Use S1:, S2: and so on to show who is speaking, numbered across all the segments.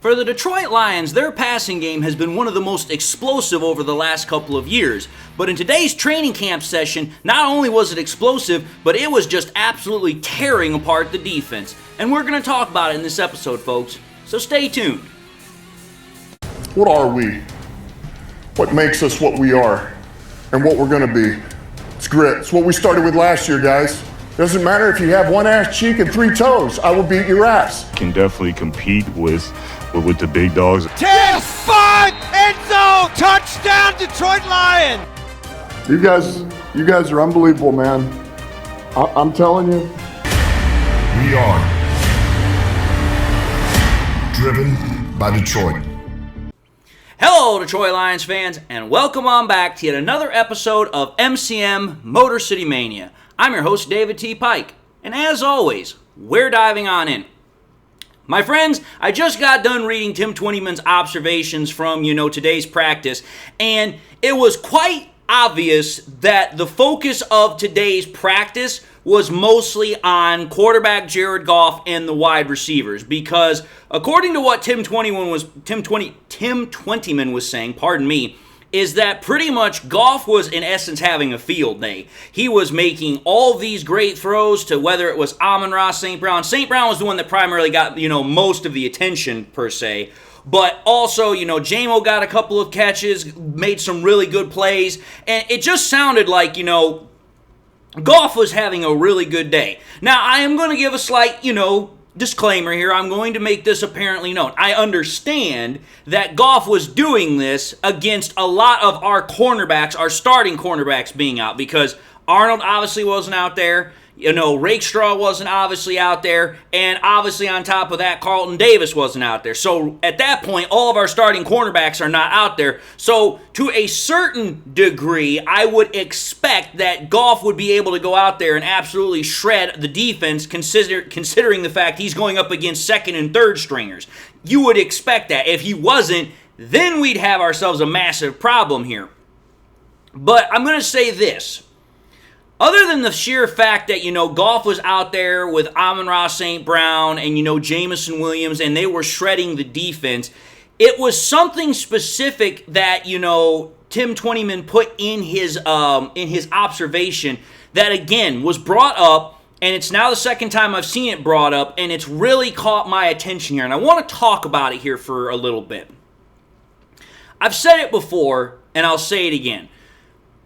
S1: For the Detroit Lions, their passing game has been one of the most explosive over the last couple of years. But in today's training camp session, not only was it explosive, but it was just absolutely tearing apart the defense. And we're going to talk about it in this episode, folks. So stay tuned.
S2: What are we? What makes us what we are? And what we're going to be? It's grit. It's what we started with last year, guys. Doesn't matter if you have one ass cheek and three toes. I will beat your ass.
S3: Can definitely compete with the big dogs.
S4: 10-5 end zone touchdown Detroit Lion.
S2: You guys are unbelievable, man. I'm telling you.
S5: We are driven by Detroit.
S1: Hello, Detroit Lions fans, and welcome on back to yet another episode of MCM Motor City Mania. I'm your host, David T. Pike, and as always, we're diving on in. My friends, I just got done reading Tim Twentyman's observations from, today's practice, and it was quite obvious that the focus of today's practice was mostly on quarterback Jared Goff and the wide receivers, because according to what Tim Twentyman was saying, is that pretty much Goff was in essence having a field day. He was making all these great throws to whether it was Amon-Ra, St. Brown. St. Brown was the one that primarily got, most of the attention per se. But also, J-Mo got a couple of catches, made some really good plays, and it just sounded like, Goff was having a really good day. Now, I am going to give a slight, disclaimer here. I'm going to make this apparently known. I understand that Goff was doing this against a lot of our cornerbacks, our starting cornerbacks being out, because Arnold obviously wasn't out there. Rakestraw wasn't obviously out there, and obviously on top of that, Carlton Davis wasn't out there. So at that point, all of our starting cornerbacks are not out there. So to a certain degree, I would expect that Goff would be able to go out there and absolutely shred the defense, considering the fact he's going up against second and third stringers. You would expect that. If he wasn't, then we'd have ourselves a massive problem here. But I'm going to say this. Other than the sheer fact that, Goff was out there with Amon-Ra St. Brown and, Jameson Williams, and they were shredding the defense, it was something specific that, Tim Twentyman put in his observation that, again, was brought up, and it's now the second time I've seen it brought up, and it's really caught my attention here, and I want to talk about it here for a little bit. I've said it before, and I'll say it again.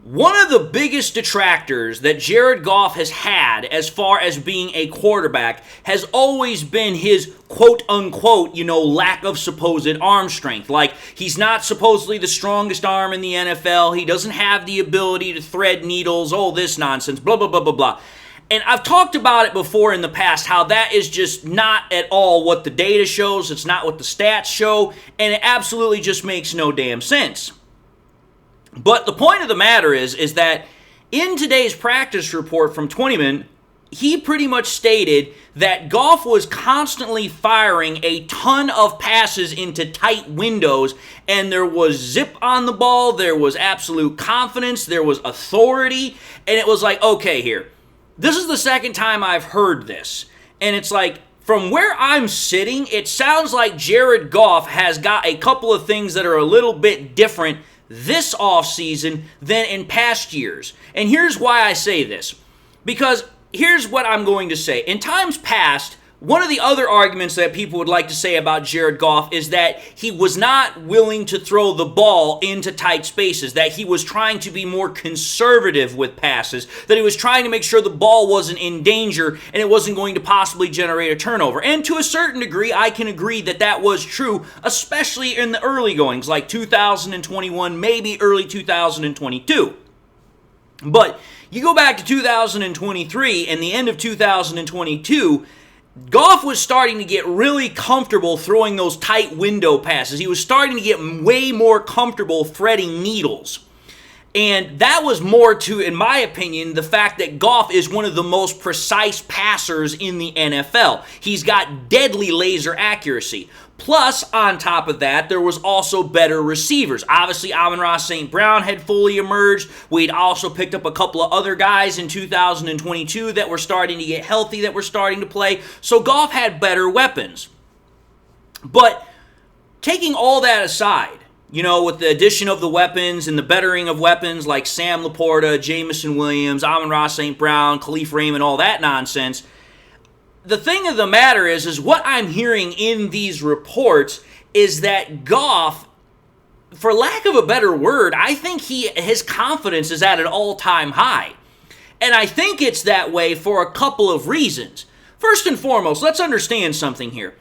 S1: One of the biggest detractors that Jared Goff has had as far as being a quarterback has always been his quote-unquote, lack of supposed arm strength. Like, he's not supposedly the strongest arm in the NFL. He doesn't have the ability to thread needles, all this nonsense, blah, blah, blah, blah, blah. And I've talked about it before in the past, how that is just not at all what the data shows. It's not what the stats show, and it absolutely just makes no damn sense. But the point of the matter is that in today's practice report from Twentyman, he pretty much stated that Goff was constantly firing a ton of passes into tight windows, and there was zip on the ball, there was absolute confidence, there was authority, and it was like, okay, here, this is the second time I've heard this, and it's like, from where I'm sitting, it sounds like Jared Goff has got a couple of things that are a little bit different this offseason than in past years. And here's why I say this. Because here's what I'm going to say. In times past, one of the other arguments that people would like to say about Jared Goff is that he was not willing to throw the ball into tight spaces, that he was trying to be more conservative with passes, that he was trying to make sure the ball wasn't in danger and it wasn't going to possibly generate a turnover. And to a certain degree, I can agree that that was true, especially in the early goings, like 2021, maybe early 2022. But you go back to 2023 and the end of 2022, Goff was starting to get really comfortable throwing those tight window passes. He was starting to get way more comfortable threading needles. And that was more to, in my opinion, the fact that Goff is one of the most precise passers in the NFL. He's got deadly laser accuracy. Plus, on top of that, there was also better receivers. Obviously, Amon-Ra St. Brown had fully emerged. We'd also picked up a couple of other guys in 2022 that were starting to get healthy, that were starting to play. So Goff had better weapons. But taking all that aside, with the addition of the weapons and the bettering of weapons like Sam Laporta, Jamison Williams, Amon-Ra St. Brown, Khalif Raymond, all that nonsense, the thing of the matter is what I'm hearing in these reports is that Goff, for lack of a better word, I think his confidence is at an all-time high. And I think it's that way for a couple of reasons. First and foremost, let's understand something here.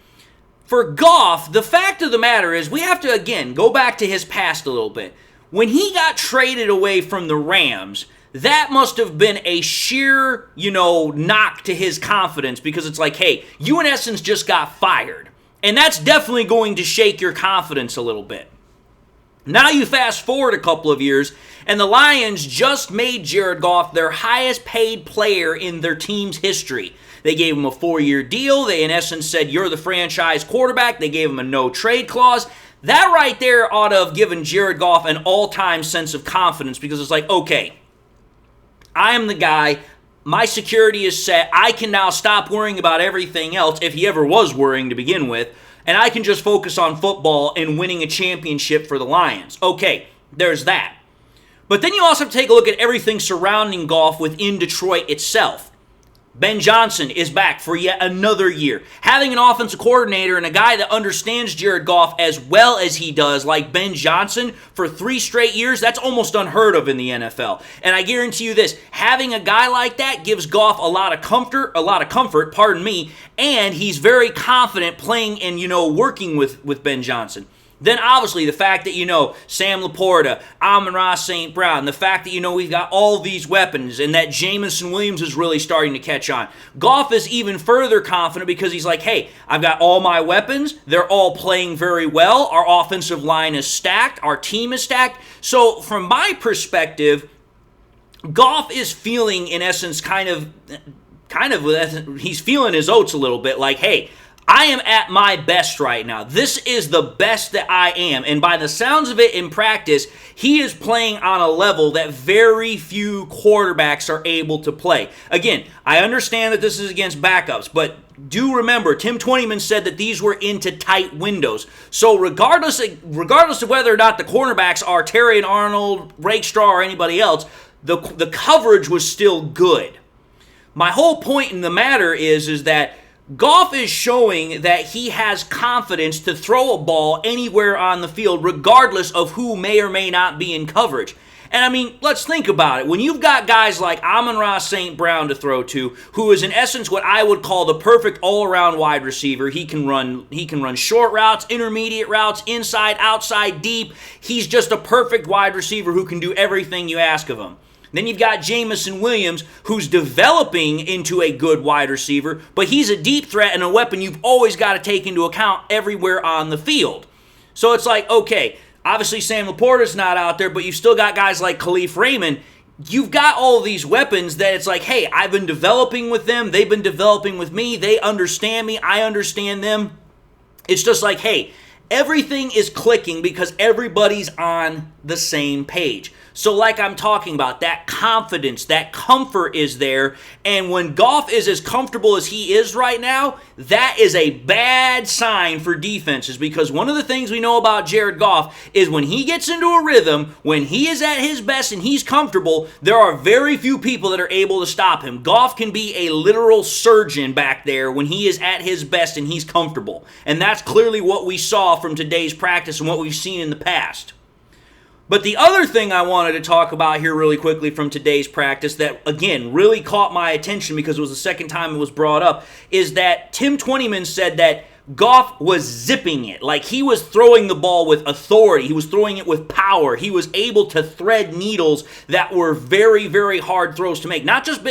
S1: For Goff, the fact of the matter is we have to, again, go back to his past a little bit. When he got traded away from the Rams, that must have been a sheer, knock to his confidence, because it's like, hey, you in essence just got fired. And that's definitely going to shake your confidence a little bit. Now you fast forward a couple of years, and the Lions just made Jared Goff their highest paid player in their team's history. They gave him a 4-year deal. They, in essence, said, you're the franchise quarterback. They gave him a no-trade clause. That right there ought to have given Jared Goff an all-time sense of confidence, because it's like, okay, I am the guy. My security is set. I can now stop worrying about everything else, if he ever was worrying to begin with, and I can just focus on football and winning a championship for the Lions. Okay, there's that. But then you also have to take a look at everything surrounding Goff within Detroit itself. Ben Johnson is back for yet another year. Having an offensive coordinator and a guy that understands Jared Goff as well as he does, like Ben Johnson, for 3 straight years, that's almost unheard of in the NFL. And I guarantee you this, having a guy like that gives Goff a lot of comfort, and he's very confident playing and, working with Ben Johnson. Then obviously the fact that, Sam Laporta, Amon-Ra St. Brown, the fact that, we've got all these weapons and that Jamison Williams is really starting to catch on. Goff is even further confident because he's like, hey, I've got all my weapons. They're all playing very well. Our offensive line is stacked. Our team is stacked. So from my perspective, Goff is feeling, in essence, he's feeling his oats a little bit like, hey, I am at my best right now. This is the best that I am. And by the sounds of it in practice, he is playing on a level that very few quarterbacks are able to play. Again, I understand that this is against backups, but do remember, Tim Twentyman said that these were into tight windows. So regardless of whether or not the cornerbacks are Terry and Arnold, Rakestraw, or anybody else, the coverage was still good. My whole point in the matter is that Goff is showing that he has confidence to throw a ball anywhere on the field, regardless of who may or may not be in coverage. And I mean, let's think about it. When you've got guys like Amon-Ra St. Brown to throw to, who is in essence what I would call the perfect all-around wide receiver. He can run short routes, intermediate routes, inside, outside, deep. He's just a perfect wide receiver who can do everything you ask of him. Then you've got Jamison Williams, who's developing into a good wide receiver, but he's a deep threat and a weapon you've always got to take into account everywhere on the field. So it's like, okay, obviously Sam Laporta's not out there, but you've still got guys like Khalif Raymond. You've got all these weapons that it's like, hey, I've been developing with them. They've been developing with me. They understand me. I understand them. It's just like, hey, everything is clicking because everybody's on the same page. So like I'm talking about, that confidence, that comfort is there. And when Goff is as comfortable as he is right now, that is a bad sign for defenses, because one of the things we know about Jared Goff is when he gets into a rhythm, when he is at his best and he's comfortable, there are very few people that are able to stop him. Goff can be a literal surgeon back there when he is at his best and he's comfortable. And that's clearly what we saw from today's practice and what we've seen in the past. But the other thing I wanted to talk about here really quickly from today's practice that, again, really caught my attention because it was the second time it was brought up, is that Tim Twentyman said that Goff was zipping it. Like, he was throwing the ball with authority. He was throwing it with power. He was able to thread needles that were very, very hard throws to make. Not just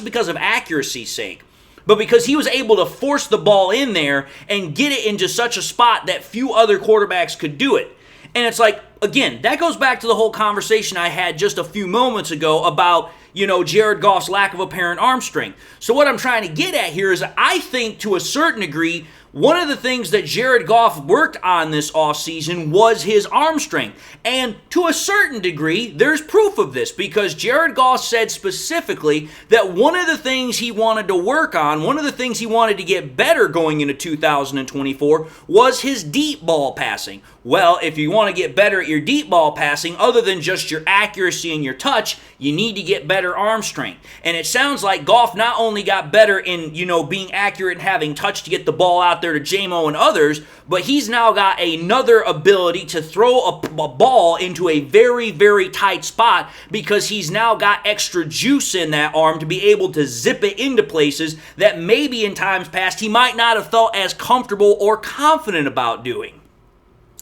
S1: because of accuracy's sake, but because he was able to force the ball in there and get it into such a spot that few other quarterbacks could do it. And it's like, again, that goes back to the whole conversation I had just a few moments ago about, Jared Goff's lack of apparent arm strength. So what I'm trying to get at here is I think to a certain degree, One of the things that Jared Goff worked on this offseason was his arm strength. And to a certain degree, there's proof of this because Jared Goff said specifically that one of the things he wanted to work on, one of the things he wanted to get better going into 2024 was his deep ball passing. Well, if you want to get better at your deep ball passing, other than just your accuracy and your touch, you need to get better arm strength. And it sounds like Goff not only got better in, being accurate and having touch to get the ball out there to J-Mo and others, but he's now got another ability to throw a ball into a very, very tight spot because he's now got extra juice in that arm to be able to zip it into places that maybe in times past he might not have felt as comfortable or confident about doing.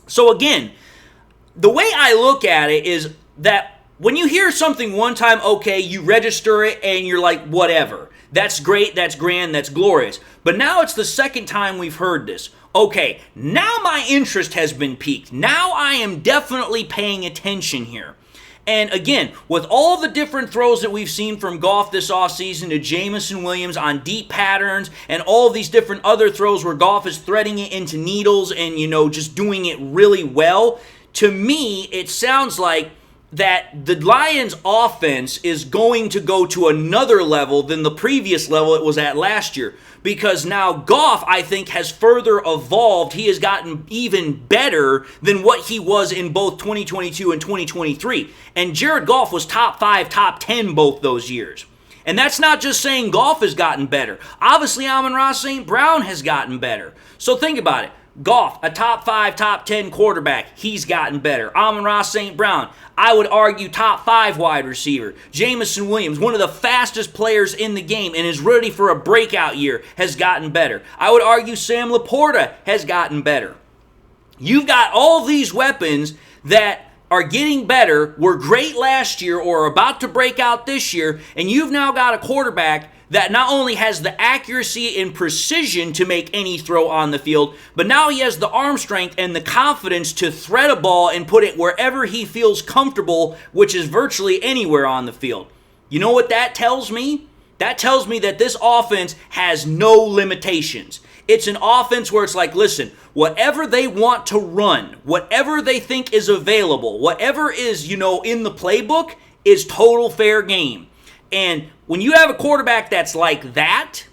S1: So again, the way I look at it is that when you hear something one time, okay, you register it and you're like, whatever. That's great, that's grand, that's glorious. But now it's the second time we've heard this. Okay, now my interest has been piqued. Now I am definitely paying attention here. And again, with all the different throws that we've seen from Goff this offseason to Jamison Williams on deep patterns and all of these different other throws where Goff is threading it into needles and, just doing it really well, to me, it sounds like that the Lions' offense is going to go to another level than the previous level it was at last year. Because now Goff, I think, has further evolved. He has gotten even better than what he was in both 2022 and 2023. And Jared Goff was top 5, top 10 both those years. And that's not just saying Goff has gotten better. Obviously, Amon-Ra St. Brown has gotten better. So think about it. Goff, a top 5, top 10 quarterback, he's gotten better. Amon-Ra St. Brown, I would argue top 5 wide receiver. Jamison Williams, one of the fastest players in the game and is ready for a breakout year, has gotten better. I would argue Sam Laporta has gotten better. You've got all these weapons that are getting better, were great last year or are about to break out this year, and you've now got a quarterback that not only has the accuracy and precision to make any throw on the field, but now he has the arm strength and the confidence to thread a ball and put it wherever he feels comfortable, which is virtually anywhere on the field. You know what that tells me? That tells me that this offense has no limitations. It's an offense where it's like, listen, whatever they want to run, whatever they think is available, whatever is, in the playbook is total fair game. And when you have a quarterback that's like that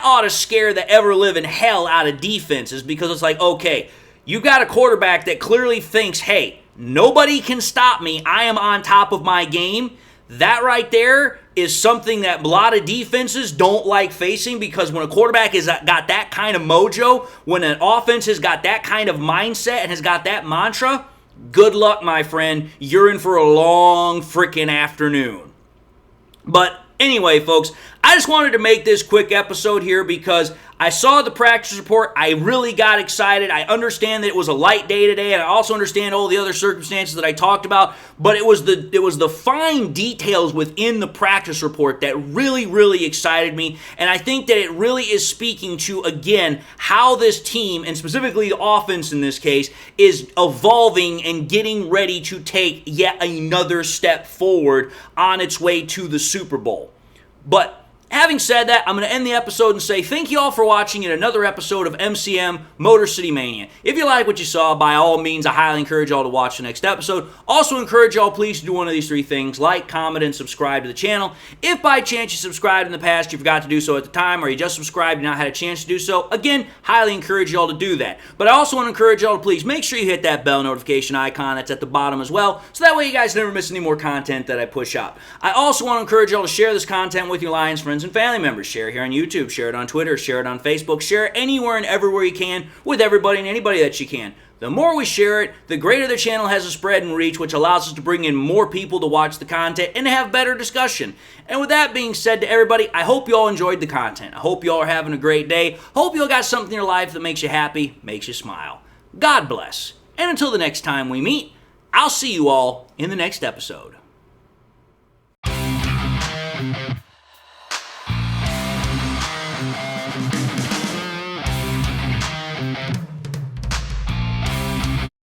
S1: ought to scare the ever-living hell out of defenses because it's like, okay, you got a quarterback that clearly thinks, hey, nobody can stop me. I am on top of my game. That right there is something that a lot of defenses don't like facing because when a quarterback has got that kind of mojo, when an offense has got that kind of mindset and has got that mantra, good luck, my friend. You're in for a long freaking afternoon. But anyway, folks, I just wanted to make this quick episode here because I saw the practice report. I really got excited. I understand that it was a light day today, and I also understand all the other circumstances that I talked about, but it was the fine details within the practice report that really, really excited me, and I think that it really is speaking to, again, how this team, and specifically the offense in this case, is evolving and getting ready to take yet another step forward on its way to the Super Bowl. But having said that, I'm going to end the episode and say thank you all for watching yet another episode of MCM Motor City Mania. If you like what you saw, by all means, I highly encourage y'all to watch the next episode. Also encourage y'all please to do one of these 3 things: like, comment, and subscribe to the channel. If by chance you subscribed in the past, you forgot to do so at the time, or you just subscribed and not had a chance to do so, again, highly encourage y'all to do that. But I also want to encourage y'all to please make sure you hit that bell notification icon that's at the bottom as well, so that way you guys never miss any more content that I push out. I also want to encourage y'all to share this content with your Lions friends and family members. Share it here on YouTube, share it on Twitter, share it on Facebook, share it anywhere and everywhere you can with everybody and anybody that you can. The more we share it, the greater the channel has a spread and reach, which allows us to bring in more people to watch the content and to have better discussion. And with that being said to everybody, I hope you all enjoyed the content. I hope you all are having a great day. Hope you all got something in your life that makes you happy, makes you smile. God bless. And until the next time we meet, I'll see you all in the next episode.